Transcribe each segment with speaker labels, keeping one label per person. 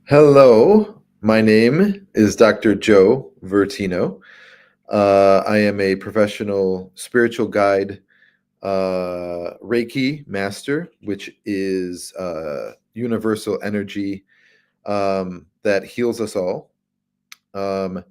Speaker 1: Hello, my name is Dr. Joe Vertino. I am a professional spiritual guide, Reiki master, which is universal energy that heals us all. Um,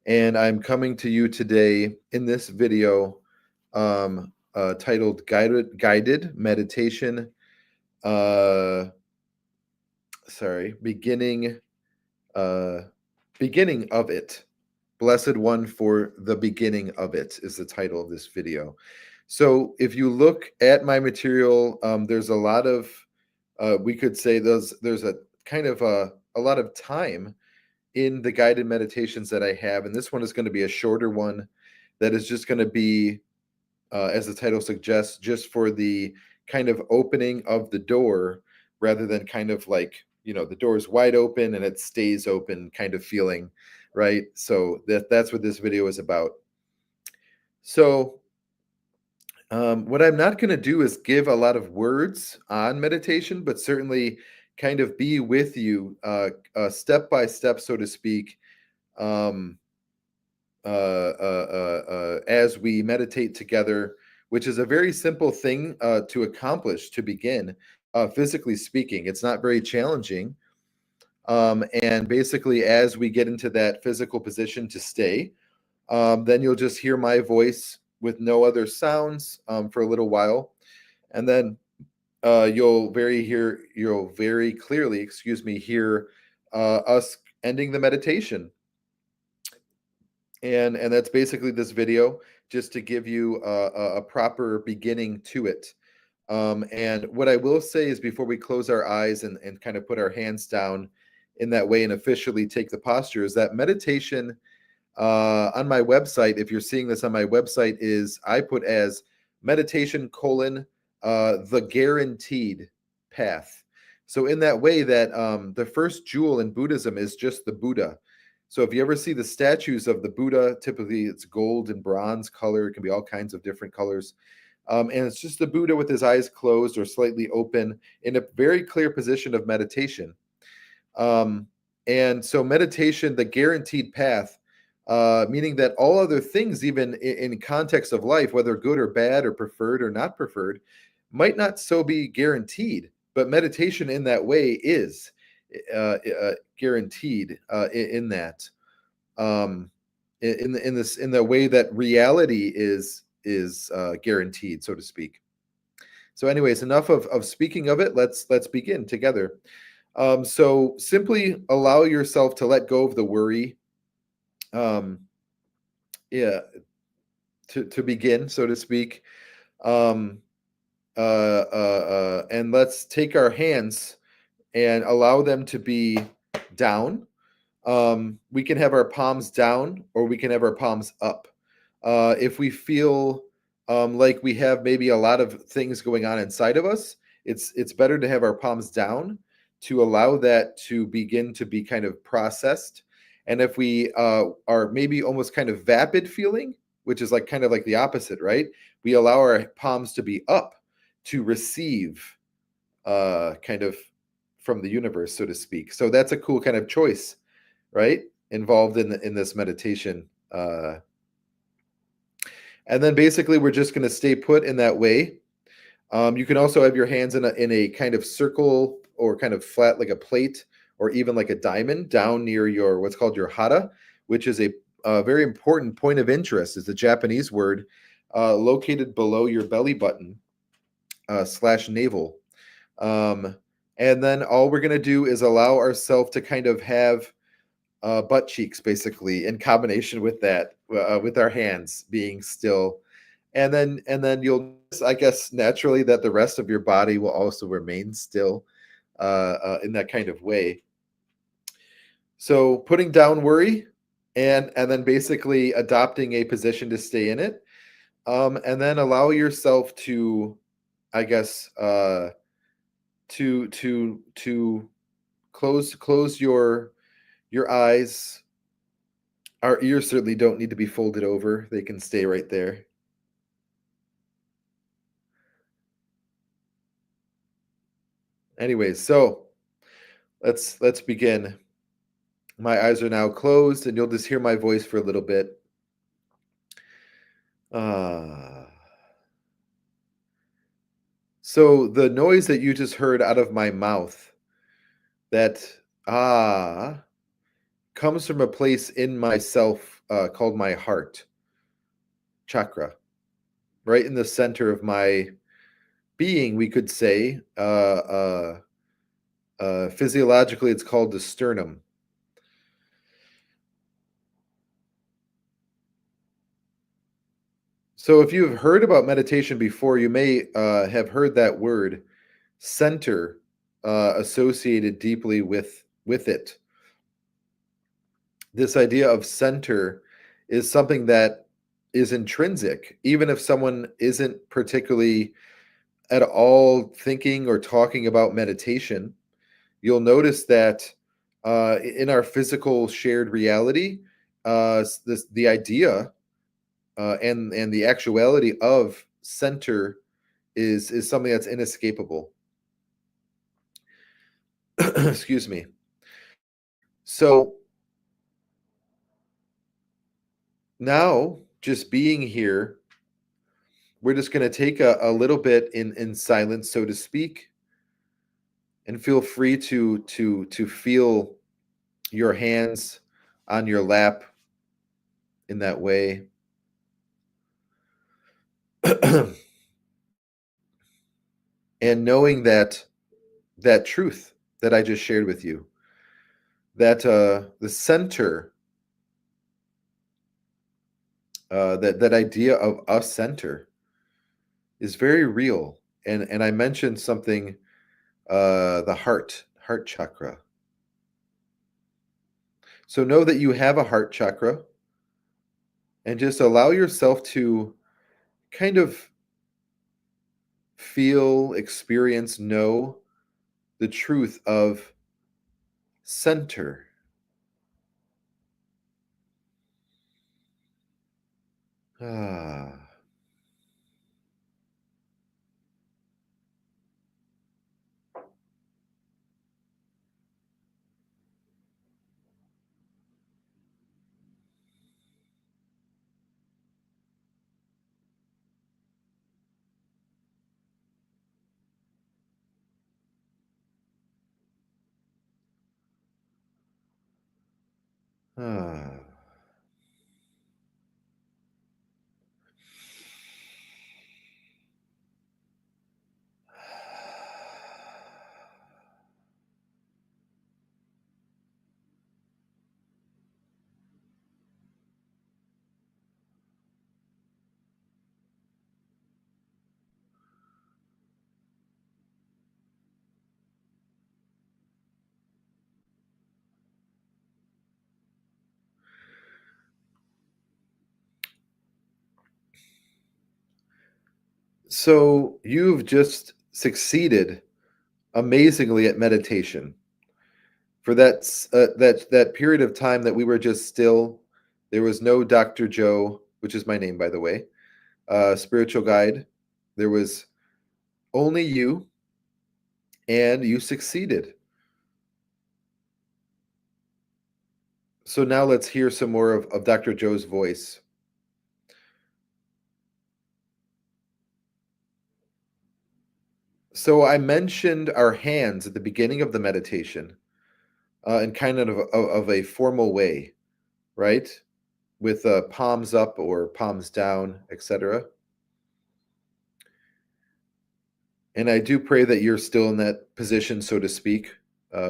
Speaker 1: and I'm coming to you today in this video titled Guided Meditation. Uh, sorry, uh, beginning of it. Blessed One for the Beginning of It is the title of this video. So if you look at my material, there's a lot of, we could say there's a kind of a lot of time in the guided meditations that I have. And this one is going to be a shorter one that is just going to be, as the title suggests, just for the kind of opening of the door rather than kind of like, the door is wide open and it stays open kind of feeling, right? So that's what this video is about. So what I'm not going to do is give a lot of words on meditation, but certainly kind of be with you step by step, so to speak, um, as we meditate together, which is a very simple thing to accomplish to begin, physically speaking. It's not very challenging. And basically, as we get into that physical position to stay, then you'll just hear my voice with no other sounds for a little while. And then you'll very clearly, hear us ending the meditation. And that's basically this video, just to give you a proper beginning to it. And what I will say is, before we close our eyes and kind of put our hands down in that way and officially take the posture, is that meditation on my website, if you're seeing this on my website, is I put as meditation colon the guaranteed path. So in that way, that the first jewel in Buddhism is just the Buddha. So if you ever see the statues of the Buddha, typically it's gold and bronze color. It can be all kinds of different colors. And it's just the Buddha with his eyes closed or slightly open in a very clear position of meditation. Um, and so meditation, the guaranteed path, meaning that all other things, even in context of life, whether good or bad or preferred or not preferred, might not so be guaranteed. But meditation in that way is guaranteed in that. In the way that reality is guaranteed, so to speak. So, anyways, enough of speaking of it. Let's begin together. So simply allow yourself to let go of the worry. Um, yeah, to begin, so to speak. Um, and let's take our hands and allow them to be down. We can have our palms down, or we can have our palms up. If we feel like we have maybe a lot of things going on inside of us, it's better to have our palms down to allow that to begin to be kind of processed. And if we are maybe almost kind of vapid feeling, which is like kind of like the opposite, right? We allow our palms to be up to receive kind of from the universe, so to speak. So that's a cool kind of choice, right? Involved in this meditation. And then basically we're just going to stay put in that way. You can also have your hands in a kind of circle or kind of flat, like a plate, or even like a diamond down near your what's called your hara, which is a very important point of interest. Is the Japanese word located below your belly button slash navel. Um, and then all we're going to do is allow ourselves to kind of have butt cheeks, basically, in combination with that, with our hands being still. And then you'll, I guess, naturally that the rest of your body will also remain still in that kind of way. So putting down worry, and then basically adopting a position to stay in it, and then allow yourself to, I guess, to close your eyes. Our ears certainly don't need to be folded over. They can stay right there. Anyways, so let's begin. My eyes are now closed, and you'll just hear my voice for a little bit. Ah. So the noise that you just heard out of my mouth, that ah, comes from a place in myself called my heart chakra, right in the center of my being, we could say. Physiologically, it's called the sternum. So, if you've heard about meditation before, you may have heard that word center associated deeply with it. This idea of center is something that is intrinsic, even if someone isn't particularly at all thinking or talking about meditation. You'll notice that in our physical shared reality, the idea and the actuality of center is something that's inescapable. Excuse me. So now, just being here, we're just going to take a little bit in silence, so to speak, and feel free to feel your hands on your lap in that way. And knowing that truth that I just shared with you, that the center, that idea of a center is very real. And I mentioned something, the heart chakra. So know that you have a heart chakra, and just allow yourself to kind of feel, experience, know the truth of center. Ah. Ah. So you've just succeeded amazingly at meditation. For that period of time that we were just still, there was no Dr. Joe, which is my name, by the way, spiritual guide. There was only you, and you succeeded. So now let's hear some more of Dr. Joe's voice. So I mentioned our hands at the beginning of the meditation, in kind of a formal way, right? With palms up or palms down, etc. And I do pray that you're still in that position, so to speak,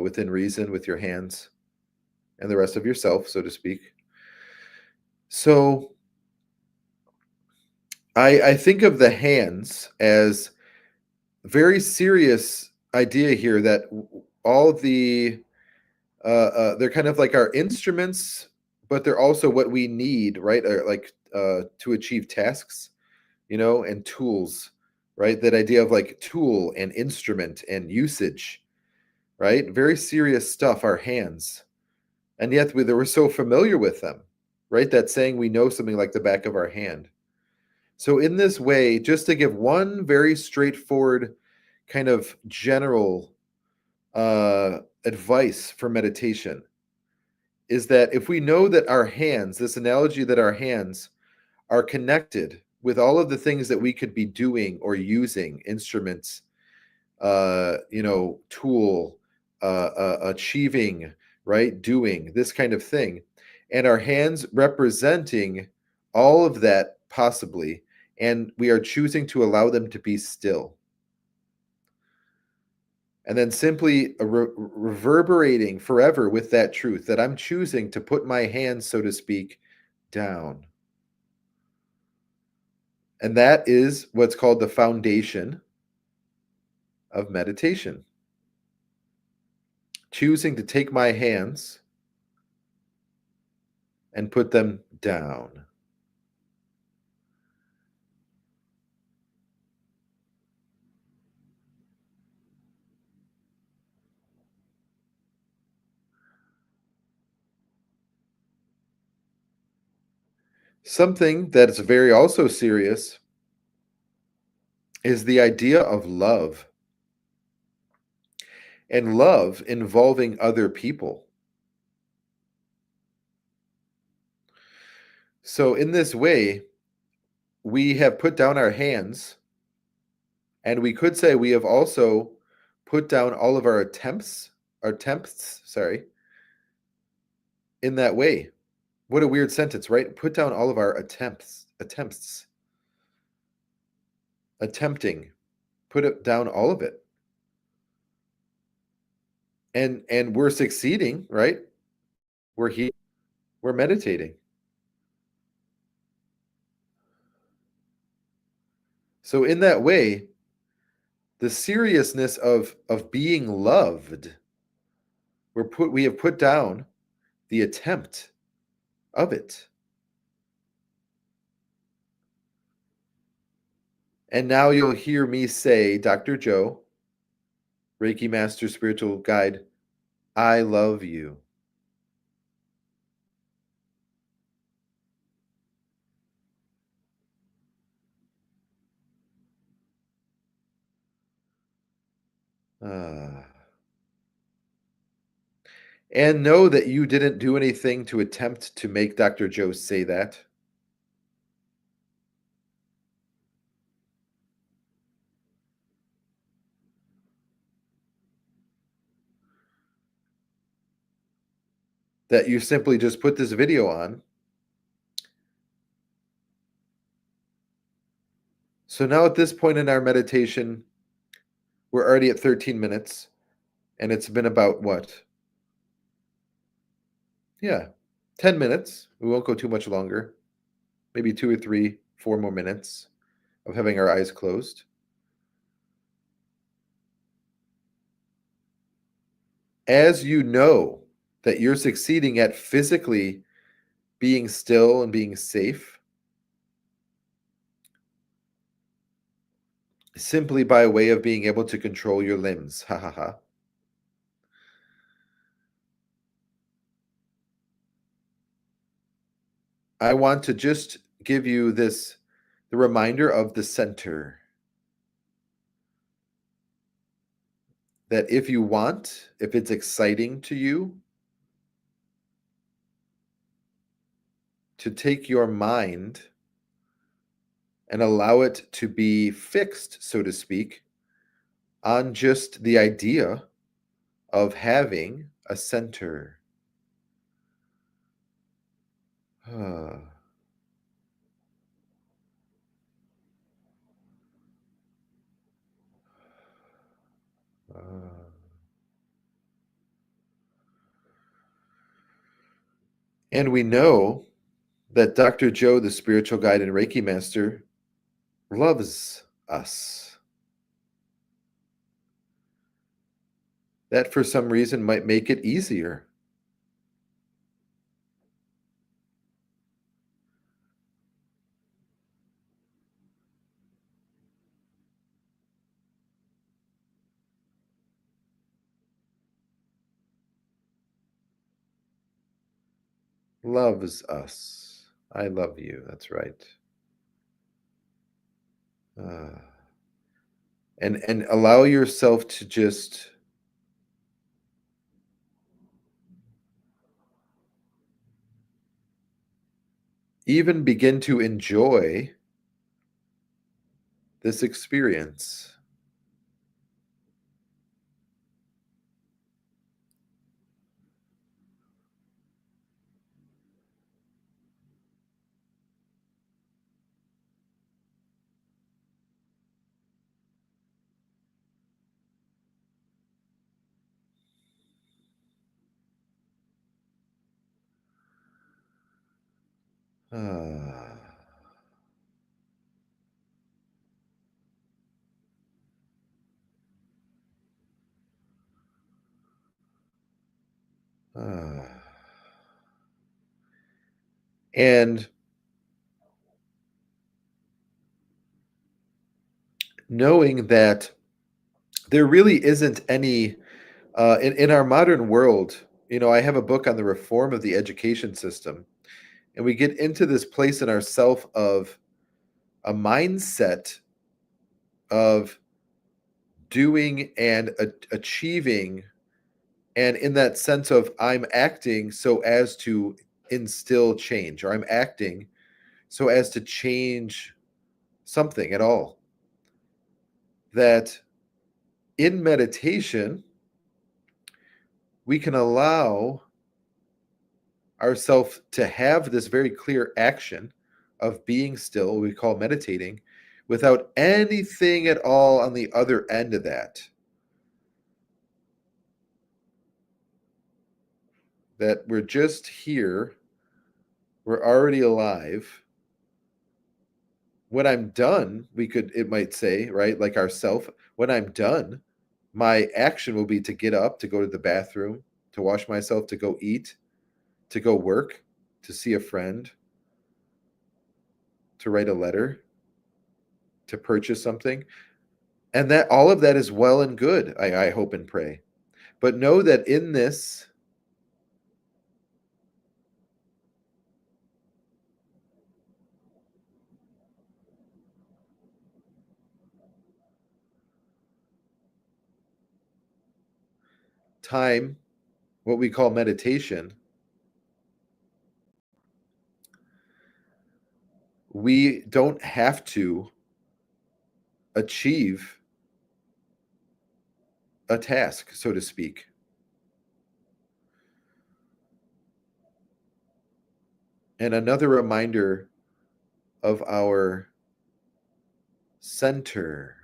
Speaker 1: within reason, with your hands and the rest of yourself, so to speak. So I think of the hands as very serious idea here, that all the they're kind of like our instruments, but they're also what we need, right? Like to achieve tasks, and tools, right? That idea of like tool and instrument and usage, right? Very serious stuff, our hands. And yet we're so familiar with them, right? That saying, we know something like the back of our hand. So, in this way, just to give one very straightforward kind of general advice for meditation, is that if we know that our hands, this analogy that our hands are connected with all of the things that we could be doing or using, instruments, tool, achieving, right? Doing this kind of thing. And our hands representing all of that possibly. And we are choosing to allow them to be still. And then simply reverberating forever with that truth that I'm choosing to put my hands, so to speak, down. And that is what's called the foundation of meditation. Choosing to take my hands and put them down. Something that is very also serious is the idea of love, and love involving other people. So, in this way, we have put down our hands, and we could say we have also put down all of our attempts, sorry, in that way. What a weird sentence, right? Put down all of our attempts, attempting, put it down all of it. And we're succeeding, right? We're here, we're meditating. So in that way, the seriousness of being loved, we have put down the attempt of it. And now you'll hear me say, Dr. Joe, Reiki Master Spiritual Guide, I love you. Ah. And know that you didn't do anything to attempt to make Dr. Joe say that. That you simply just put this video on. So now at this point in our meditation, we're already at 13 minutes, and it's been about what? Yeah, 10 minutes. We won't go too much longer. Maybe 2 or 3, 4 more minutes of having our eyes closed. As you know that you're succeeding at physically being still and being safe, simply by way of being able to control your limbs. Ha ha ha. I want to just give you the reminder of the center. That if you want, if it's exciting to you, to take your mind and allow it to be fixed, so to speak, on just the idea of having a center. Ah. Ah. And we know that Dr. Joe, the spiritual guide and Reiki master, loves us. That for some reason might make it easier. Loves us. I love you. That's right. Ah. And allow yourself to just even begin to enjoy this experience. Ah, ah. And knowing that there really isn't any in our modern world. I have a book on the reform of the education system, and we get into this place in ourself of a mindset of doing and achieving, and in that sense of I'm acting so as to instill change, or I'm acting so as to change something at all. That in meditation we can allow ourselves to have this very clear action of being still, we call meditating, without anything at all on the other end of that. That we're just here, we're already alive. When I'm done, it might say, right, like ourself, when I'm done, my action will be to get up, to go to the bathroom, to wash myself, to go eat, to go work, to see a friend, to write a letter, to purchase something. And that all of that is well and good, I hope and pray. But know that in this time, what we call meditation, we don't have to achieve a task, so to speak. And another reminder of our center.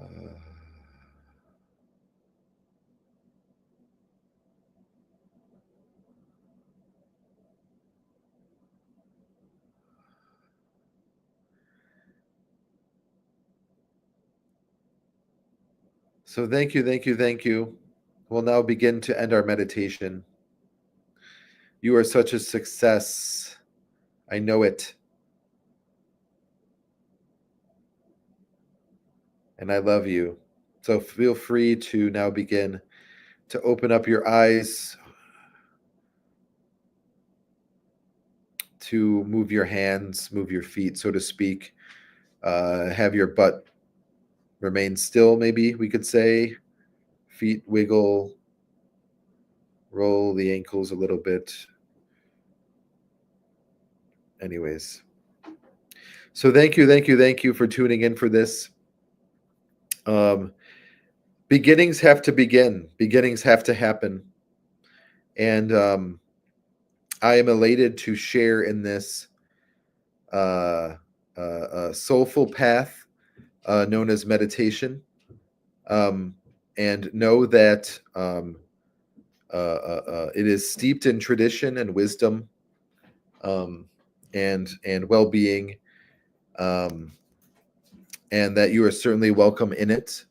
Speaker 1: Uh, so thank you, thank you, thank you. We'll now begin to end our meditation. You are such a success. I know it. And I love you. So feel free to now begin to open up your eyes, to move your hands, move your feet, so to speak. Have your butt remain still, maybe we could say. Feet wiggle, roll the ankles a little bit. Anyways. So thank you, thank you, thank you for tuning in for this. Beginnings have to begin. Beginnings have to happen. And I am elated to share in this soulful path known as meditation, and know that it is steeped in tradition and wisdom, and well-being, um, and that you are certainly welcome in it.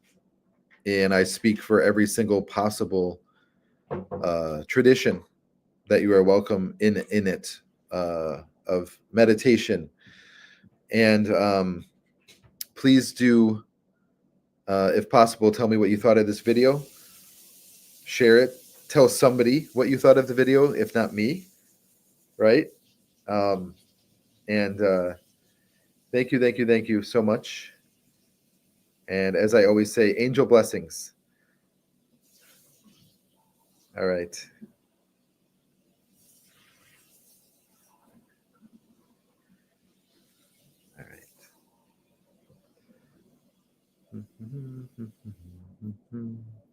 Speaker 1: And I speak for every single possible tradition that you are welcome in it, of meditation. And please do, if possible, tell me what you thought of this video. Share it. Tell somebody what you thought of the video, if not me, right? Um, and thank you, thank you, thank you so much. And as I always say, angel blessings. All right. All right.